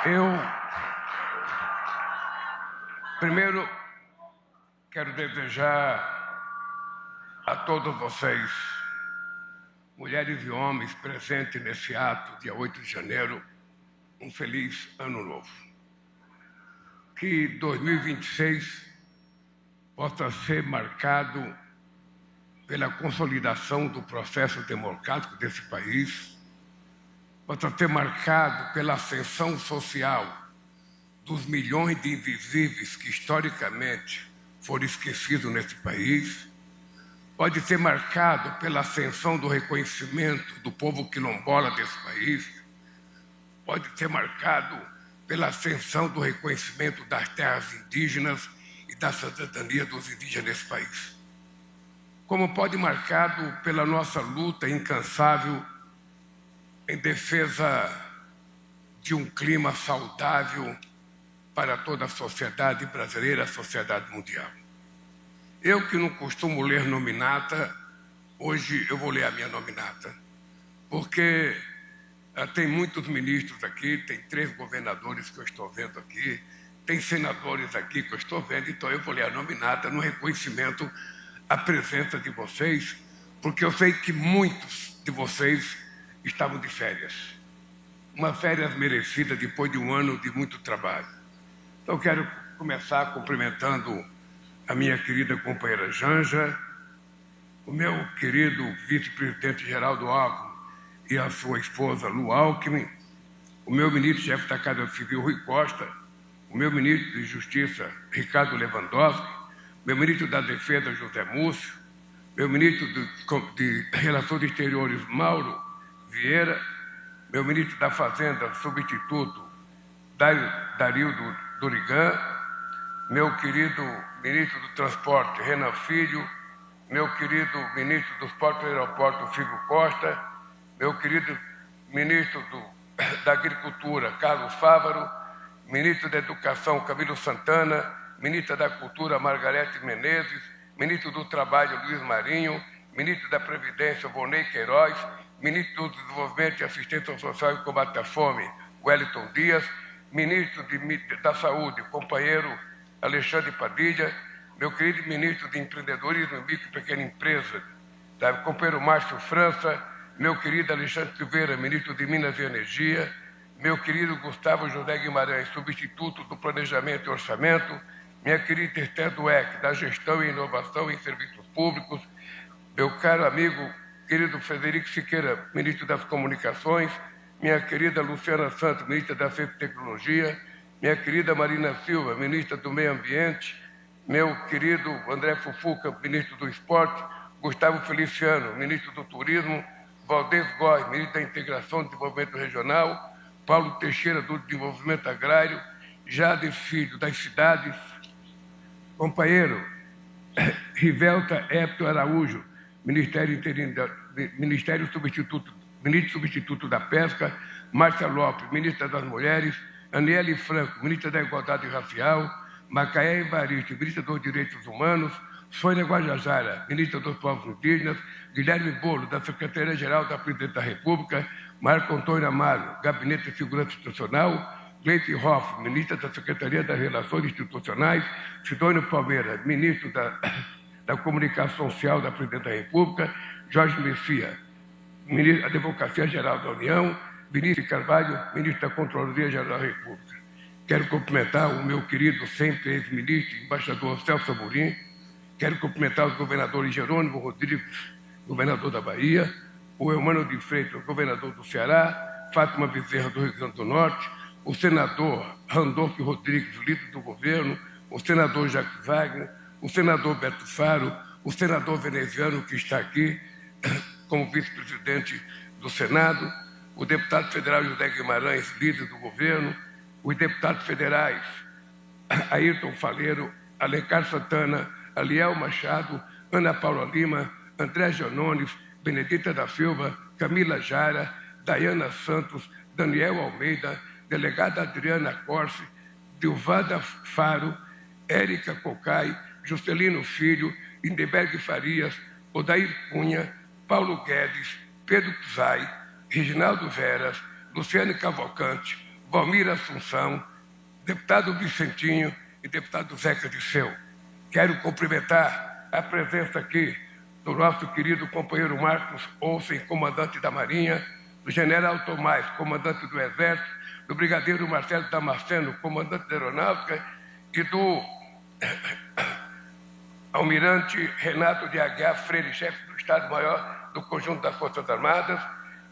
Eu, primeiro, quero desejar a todos vocês, mulheres e homens presentes nesse ato, dia 8 de janeiro, um feliz ano novo. Que 2026 possa ser marcado pela consolidação do processo democrático desse país, possa ser marcado pela ascensão social dos milhões de invisíveis que historicamente foram esquecidos nesse país, pode ser marcado pela ascensão do reconhecimento do povo quilombola desse país, pode ser marcado pela ascensão do reconhecimento das terras indígenas e da cidadania dos indígenas desse país. Como pode ser marcado pela nossa luta incansável em defesa de um clima saudável para toda a sociedade brasileira, a sociedade mundial. Eu que não costumo ler nominata, hoje eu vou ler a minha nominata, porque tem muitos ministros aqui, tem 3 governadores que eu estou vendo aqui, tem senadores aqui que eu estou vendo, então eu vou ler a nominata no reconhecimento à presença de vocês, porque eu sei que muitos de vocês estavam de férias. Uma férias merecida depois de um ano de muito trabalho. Então eu quero começar cumprimentando a minha querida companheira Janja, o meu querido vice-presidente Geraldo Alckmin e a sua esposa Lu Alckmin, o meu ministro-chefe da Casa Civil Rui Costa, o meu ministro de Justiça Ricardo Lewandowski, meu ministro da Defesa José Múcio, meu ministro de Relações Exteriores Mauro Vieira, meu ministro da Fazenda substituto Darildo Durigan, meu querido ministro do Transporte Renan Filho, meu querido ministro dos Portos e Aeroportos Figo Costa, meu querido ministro da Agricultura Carlos Fávaro, ministro da Educação Camilo Santana, ministra da Cultura Margarete Menezes, ministro do Trabalho Luiz Marinho, ministro da Previdência Vonei Queiroz, ministro do Desenvolvimento e Assistência Social e Combate à Fome Wellington Dias, ministro da Saúde, companheiro Alexandre Padilha, meu querido ministro de Empreendedorismo e Micro e Pequena Empresa, companheiro Márcio França, meu querido Alexandre Silveira, ministro de Minas e Energia, meu querido Gustavo José Guimarães, substituto do Planejamento e Orçamento, minha querida Esther Dweck, da Gestão e Inovação em Serviços Públicos, meu caro amigo, querido Frederico Siqueira, ministro das Comunicações, minha querida Luciana Santos, ministra da Ciência e Tecnologia, minha querida Marina Silva, ministra do Meio Ambiente, meu querido André Fufuca, ministro do Esporte, Gustavo Feliciano, ministro do Turismo, Valdez Góes, ministro da Integração e Desenvolvimento Regional, Paulo Teixeira, do Desenvolvimento Agrário, Jade Filho, das Cidades, companheiro Rivelta Hépto Araújo, ministro substituto da Pesca, Márcia Lopes, ministra das Mulheres, Aniele Franco, ministra da Igualdade Racial, Macaé Evaristo, ministra dos Direitos Humanos, Sônia Guajajara, ministra dos Povos Indígenas, Guilherme Bolo, da Secretaria-Geral da Presidência da República, Marco Antônio Amaro, Gabinete de Segurança Institucional, Gleisi Hoff, ministra da Secretaria das Relações Institucionais, Sidônio Palmeira, ministro da Comunicação Social da Presidência da República, Jorge Messias, ministro da Advocacia Geral da União, Vinícius Carvalho, ministro da Controladoria Geral da República. Quero cumprimentar o meu querido sempre ex-ministro, embaixador Celso Amorim. Quero cumprimentar os governadores Jerônimo Rodrigues, governador da Bahia, o Eumano de Freitas, governador do Ceará, Fátima Bezerra, do Rio Grande do Norte, o senador Randolfo Rodrigues, líder do governo, o senador Jacques Wagner, o senador Beto Faro, o senador veneziano que está aqui como vice-presidente do Senado, o deputado federal José Guimarães, líder do governo, os deputados federais Ayrton Faleiro, Alencar Santana, Aliel Machado, Ana Paula Lima, André Janones, Benedita da Silva, Camila Jara, Dayana Santos, Daniel Almeida, delegada Adriana Corse, Dilvada Faro, Érica Cocai, Juscelino Filho, Lindeberg Farias, Odair Cunha, Paulo Guedes, Pedro Puzai, Reginaldo Veras, Luciane Cavalcante, Valmir Assunção, deputado Vicentinho e deputado Zeca Disseu. Quero cumprimentar a presença aqui do nosso querido companheiro Marcos Olsen, comandante da Marinha, do general Tomás, comandante do Exército, do brigadeiro Marcelo Damasceno, comandante da Aeronáutica, e do almirante Renato de Aguiar Freire, chefe do Estado-Maior do Conjunto das Forças Armadas,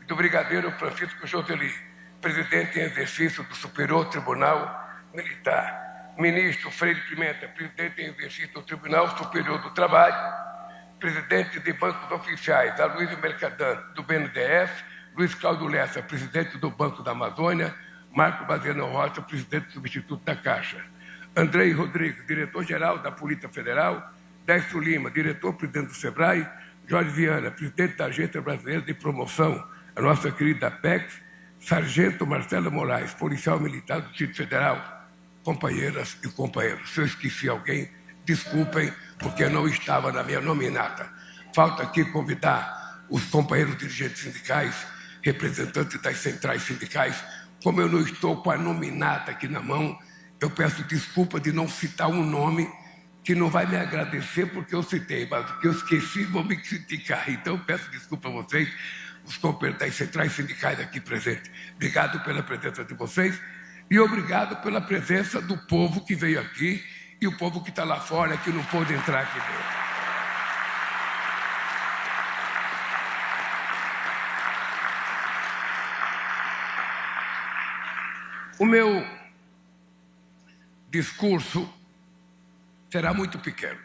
e do brigadeiro Francisco Joseli, presidente em exercício do Superior Tribunal Militar, ministro Freire Pimenta, presidente em exercício do Tribunal Superior do Trabalho, presidente de bancos oficiais, Aloysio Mercadan, do BNDES, Luiz Cláudio Lessa, presidente do Banco da Amazônia, Marco Baziano Rocha, presidente substituto da Caixa, Andrei Rodrigues, diretor-geral da Polícia Federal, Décio Lima, diretor-presidente do SEBRAE, Jorge Viana, presidente da Agência Brasileira de Promoção, a nossa querida APEX, Sargento Marcelo Moraes, policial militar do Distrito Federal, companheiras e companheiros. Se eu esqueci alguém, desculpem, porque eu não estava na minha nominata. Falta aqui convidar os companheiros dirigentes sindicais, representantes das centrais sindicais. Como eu não estou com a nominata aqui na mão, eu peço desculpa de não citar um nome que não vai me agradecer porque eu citei, mas o que eu esqueci vou me criticar. Então, eu peço desculpa a vocês, os companheiros das centrais sindicais aqui presentes. Obrigado pela presença de vocês e obrigado pela presença do povo que veio aqui e o povo que está lá fora, que não pôde entrar aqui dentro. O meu discurso será muito pequeno.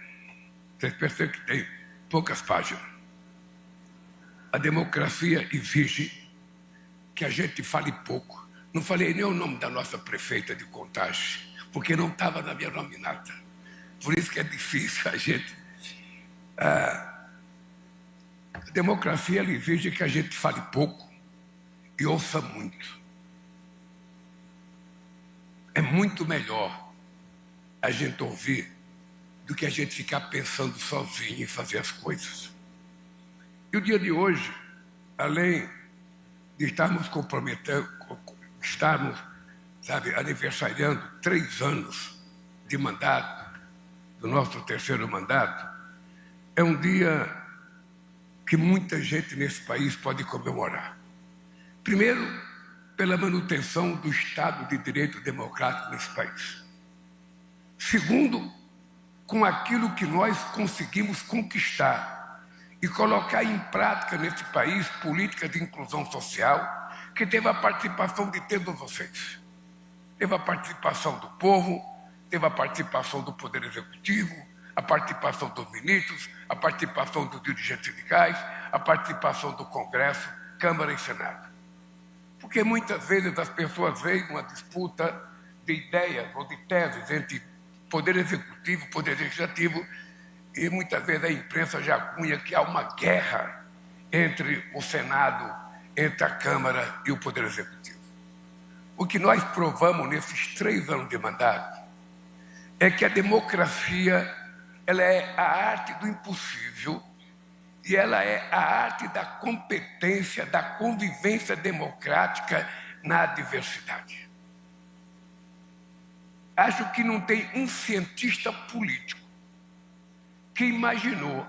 Vocês percebem que tem poucas páginas. A democracia exige que a gente fale pouco. Não falei nem o nome da nossa prefeita de Contagem, porque não estava na minha nominata. Por isso que é difícil a gente... A democracia ela exige que a gente fale pouco e ouça muito. É muito melhor a gente ouvir do que a gente ficar pensando sozinho em fazer as coisas. E o dia de hoje, além de estarmos aniversariando 3 anos de mandato, do nosso 3º mandato, é um dia que muita gente nesse país pode comemorar. Primeiro, pela manutenção do Estado de Direito Democrático nesse país. Segundo, com aquilo que nós conseguimos conquistar e colocar em prática nesse país política de inclusão social, que teve a participação de todos vocês. Teve a participação do povo, teve a participação do Poder Executivo, a participação dos ministros, a participação dos dirigentes sindicais, a participação do Congresso, Câmara e Senado. Porque muitas vezes as pessoas veem uma disputa de ideias ou de teses entre Poder Executivo e Poder Legislativo e muitas vezes a imprensa já cunha que há uma guerra entre o Senado, entre a Câmara e o Poder Executivo. O que nós provamos nesses 3 anos de mandato é que a democracia ela é a arte do impossível e ela é a arte da competência, da convivência democrática na diversidade. Acho que não tem um cientista político que imaginou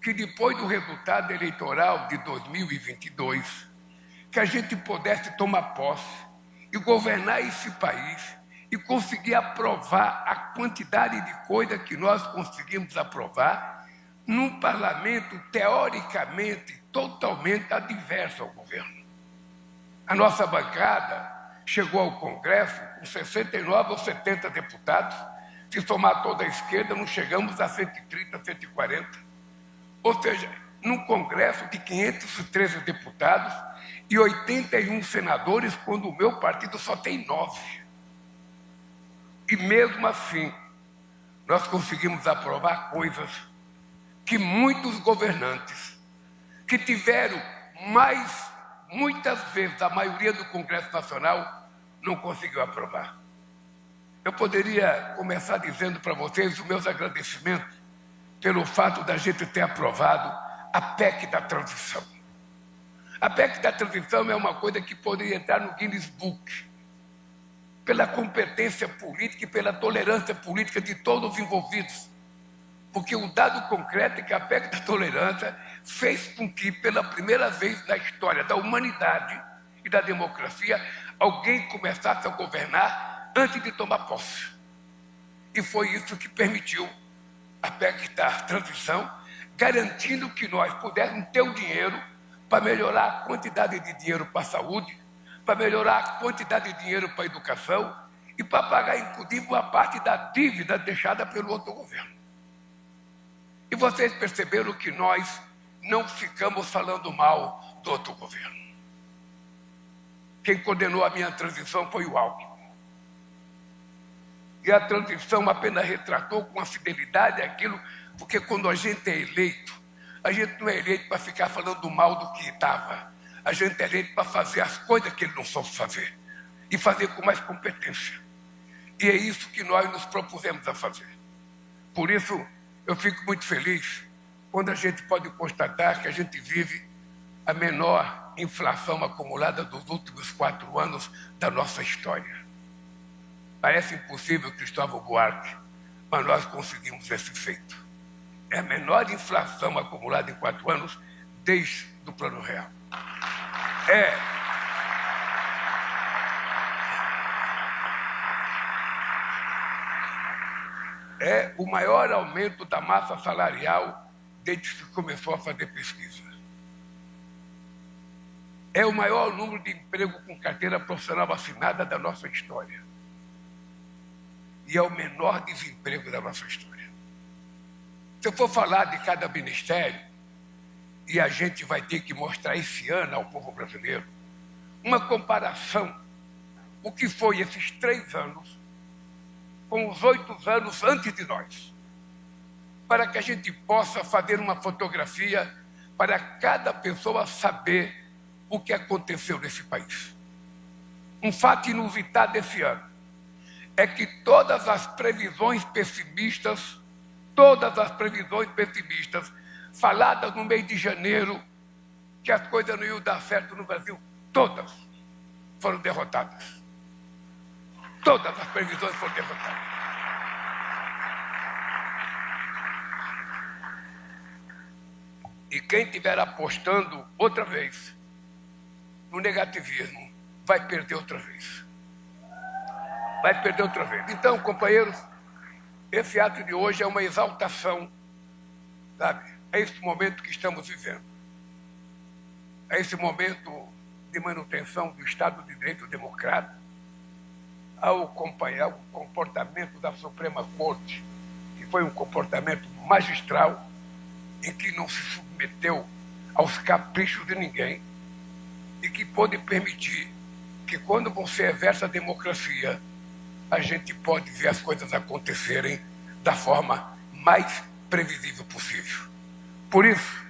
que depois do resultado eleitoral de 2022, que a gente pudesse tomar posse e governar esse país e conseguir aprovar a quantidade de coisas que nós conseguimos aprovar num parlamento teoricamente totalmente adverso ao governo. A nossa bancada chegou ao Congresso com 69 ou 70 deputados. Se somar toda a esquerda, não chegamos a 130, 140. Ou seja, num Congresso de 513 deputados e 81 senadores, quando o meu partido só tem 9. E mesmo assim, nós conseguimos aprovar coisas que muitos governantes, que tiveram muitas vezes a maioria do Congresso Nacional, não conseguiu aprovar. Eu poderia começar dizendo para vocês os meus agradecimentos pelo fato da gente ter aprovado a PEC da transição. A PEC da transição é uma coisa que poderia entrar no Guinness Book, pela competência política e pela tolerância política de todos os envolvidos. Porque o dado concreto é que a PEC da tolerância fez com que, pela primeira vez na história da humanidade e da democracia, alguém começasse a governar antes de tomar posse. E foi isso que permitiu a PEC da transição, garantindo que nós pudéssemos ter o dinheiro para melhorar a quantidade de dinheiro para a saúde, para melhorar a quantidade de dinheiro para a educação e para pagar, inclusive, uma parte da dívida deixada pelo outro governo. E vocês perceberam que nós não ficamos falando mal do outro governo. Quem condenou a minha transição foi o Alckmin. E a transição apenas retratou com a fidelidade aquilo, porque quando a gente é eleito, a gente não é eleito para ficar falando mal do que estava. A gente é eleito para fazer as coisas que ele não soube fazer. E fazer com mais competência. E é isso que nós nos propusemos a fazer. Por isso, eu fico muito feliz quando a gente pode constatar que a gente vive a menor inflação acumulada dos últimos 4 anos da nossa história. Parece impossível, Cristóvão Buarque, mas nós conseguimos esse feito. É a menor inflação acumulada em 4 anos desde o Plano Real. É o maior aumento da massa salarial desde que se começou a fazer pesquisa. É o maior número de emprego com carteira profissional assinada da nossa história. E é o menor desemprego da nossa história. Se eu for falar de cada ministério, e a gente vai ter que mostrar esse ano ao povo brasileiro, uma comparação, o que foi esses 3 anos com os 8 anos antes de nós, para que a gente possa fazer uma fotografia para cada pessoa saber o que aconteceu nesse país. Um fato inusitado desse ano é que todas as previsões pessimistas faladas no mês de janeiro, que as coisas não iam dar certo no Brasil, todas foram derrotadas. Todas as previsões foram derrotadas. E quem estiver apostando outra vez no negativismo, vai perder outra vez. Vai perder outra vez. Então, companheiros, esse ato de hoje é uma exaltação, sabe? É esse momento que estamos vivendo. É esse momento de manutenção do Estado de Direito democrático, ao acompanhar o comportamento da Suprema Corte, que foi um comportamento magistral, em que não se submeteu aos caprichos de ninguém, e que pode permitir que, quando você exerce a democracia, a gente pode ver as coisas acontecerem da forma mais previsível possível. Por isso,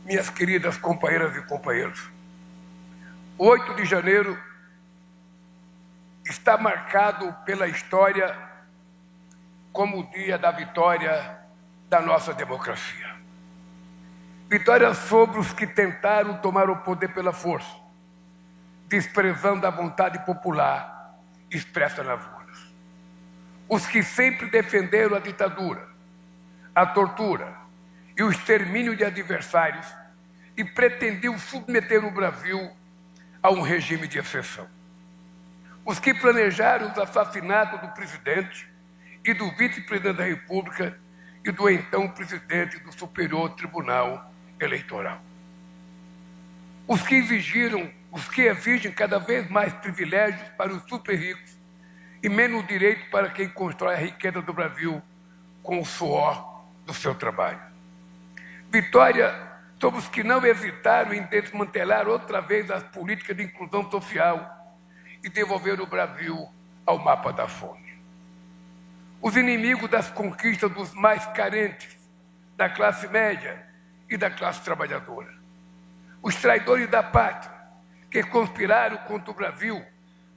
minhas queridas companheiras e companheiros, 8 de janeiro está marcado pela história como o dia da vitória da nossa democracia. Vitória sobre os que tentaram tomar o poder pela força, desprezando a vontade popular expressa nas urnas. Os que sempre defenderam a ditadura, a tortura e o extermínio de adversários e pretendiam submeter o Brasil a um regime de exceção. Os que planejaram os assassinatos do presidente e do vice-presidente da República e do então presidente do Superior Tribunal Eleitoral. Os que exigem cada vez mais privilégios para os super ricos e menos direito para quem constrói a riqueza do Brasil com o suor do seu trabalho. Vitória sobre os que não hesitaram em desmantelar outra vez as políticas de inclusão social e devolver o Brasil ao mapa da fome. Os inimigos das conquistas dos mais carentes, da classe média e da classe trabalhadora. Os traidores da pátria, que conspiraram contra o Brasil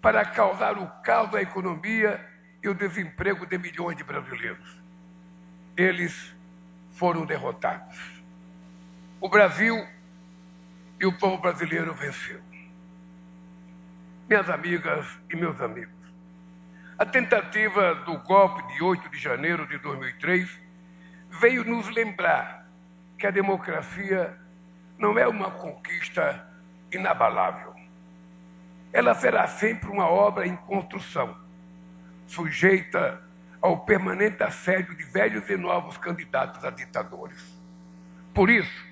para causar o caos da economia e o desemprego de milhões de brasileiros. Eles foram derrotados. O Brasil e o povo brasileiro venceu. Minhas amigas e meus amigos, a tentativa do golpe de 8 de janeiro de 2003 veio nos lembrar que a democracia não é uma conquista inabalável. Ela será sempre uma obra em construção, sujeita ao permanente assédio de velhos e novos candidatos a ditadores. Por isso,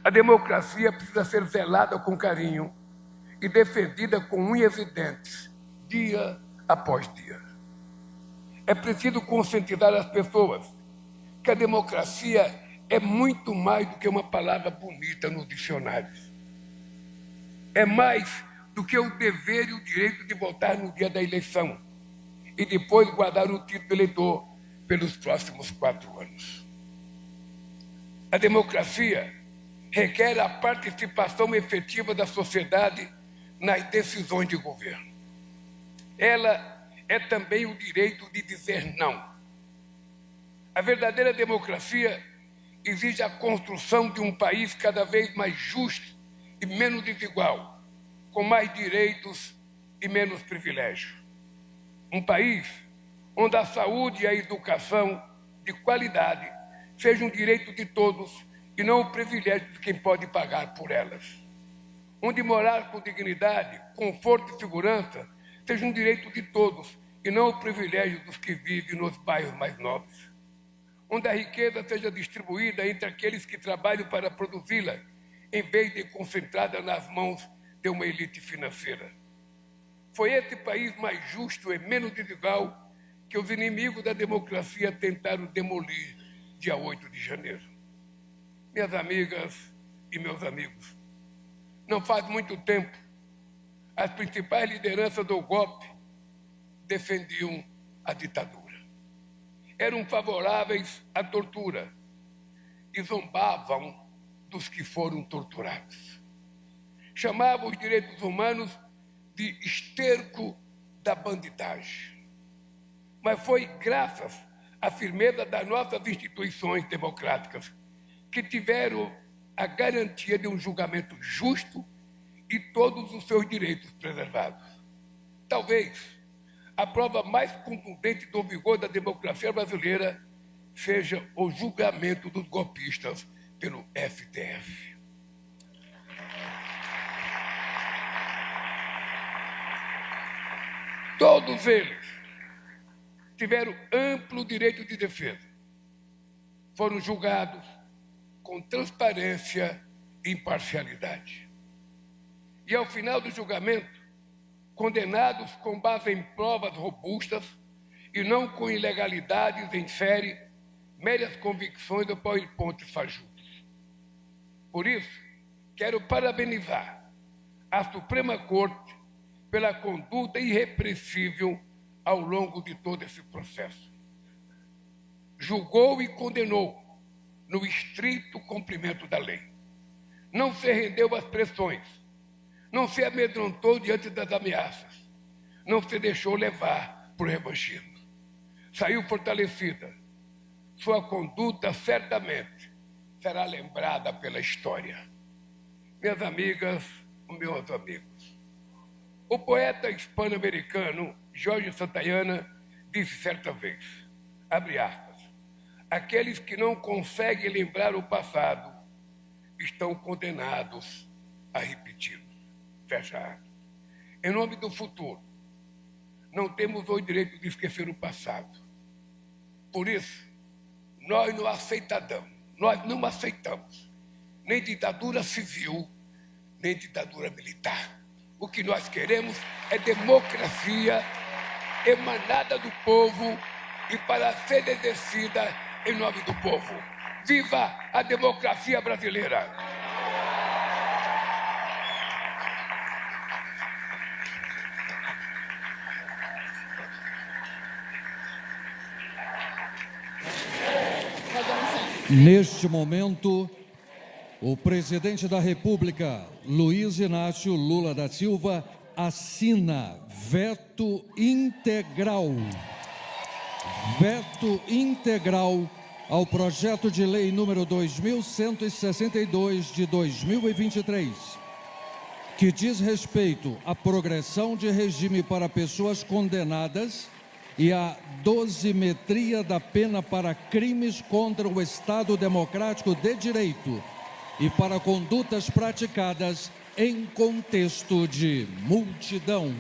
a democracia precisa ser zelada com carinho e defendida com unhas e dentes, dia após dia. É preciso conscientizar as pessoas que a democracia é muito mais do que uma palavra bonita nos dicionários. É mais do que o dever e o direito de votar no dia da eleição e depois guardar o título de eleitor pelos próximos 4 anos. A democracia requer a participação efetiva da sociedade nas decisões de governo. Ela é também o direito de dizer não. A verdadeira democracia exige a construção de um país cada vez mais justo e menos desigual, com mais direitos e menos privilégios. Um país onde a saúde e a educação de qualidade sejam um direito de todos e não o privilégio de quem pode pagar por elas. Onde morar com dignidade, conforto e segurança seja um direito de todos e não o privilégio dos que vivem nos bairros mais nobres. Onde a riqueza seja distribuída entre aqueles que trabalham para produzi-la, em vez de concentrada nas mãos de uma elite financeira. Foi esse país mais justo e menos desigual que os inimigos da democracia tentaram demolir dia 8 de janeiro. Minhas amigas e meus amigos, não faz muito tempo, as principais lideranças do golpe defendiam a ditadura. Eram favoráveis à tortura e zombavam dos que foram torturados. Chamavam os direitos humanos de esterco da bandidagem. Mas foi graças à firmeza das nossas instituições democráticas que tiveram a garantia de um julgamento justo e todos os seus direitos preservados. Talvez a prova mais contundente do vigor da democracia brasileira seja o julgamento dos golpistas pelo STF. Todos eles tiveram amplo direito de defesa. Foram julgados com transparência e imparcialidade. E, ao final do julgamento, condenados com base em provas robustas e não com ilegalidades em série, meras convicções ou pontos fajutos. Por isso, quero parabenizar a Suprema Corte pela conduta irrepreensível ao longo de todo esse processo. Julgou e condenou no estrito cumprimento da lei. Não se rendeu às pressões, não se amedrontou diante das ameaças, não se deixou levar por revanchismo. Saiu fortalecida. Sua conduta certamente será lembrada pela história. Minhas amigas, meus amigos, o poeta hispano-americano Jorge Santayana disse certa vez, abre aspas, aqueles que não conseguem lembrar o passado estão condenados a repeti-lo. Fecha aspas. Em nome do futuro, não temos o direito de esquecer o passado. Por isso, nós não aceitamos nem ditadura civil, nem ditadura militar. O que nós queremos é democracia emanada do povo e para ser exercida em nome do povo. Viva a democracia brasileira! Neste momento, o presidente da República, Luiz Inácio Lula da Silva, assina veto integral ao projeto de lei número 2162 de 2023, que diz respeito à progressão de regime para pessoas condenadas e à dosimetria da pena para crimes contra o Estado Democrático de Direito e para condutas praticadas em contexto de multidão.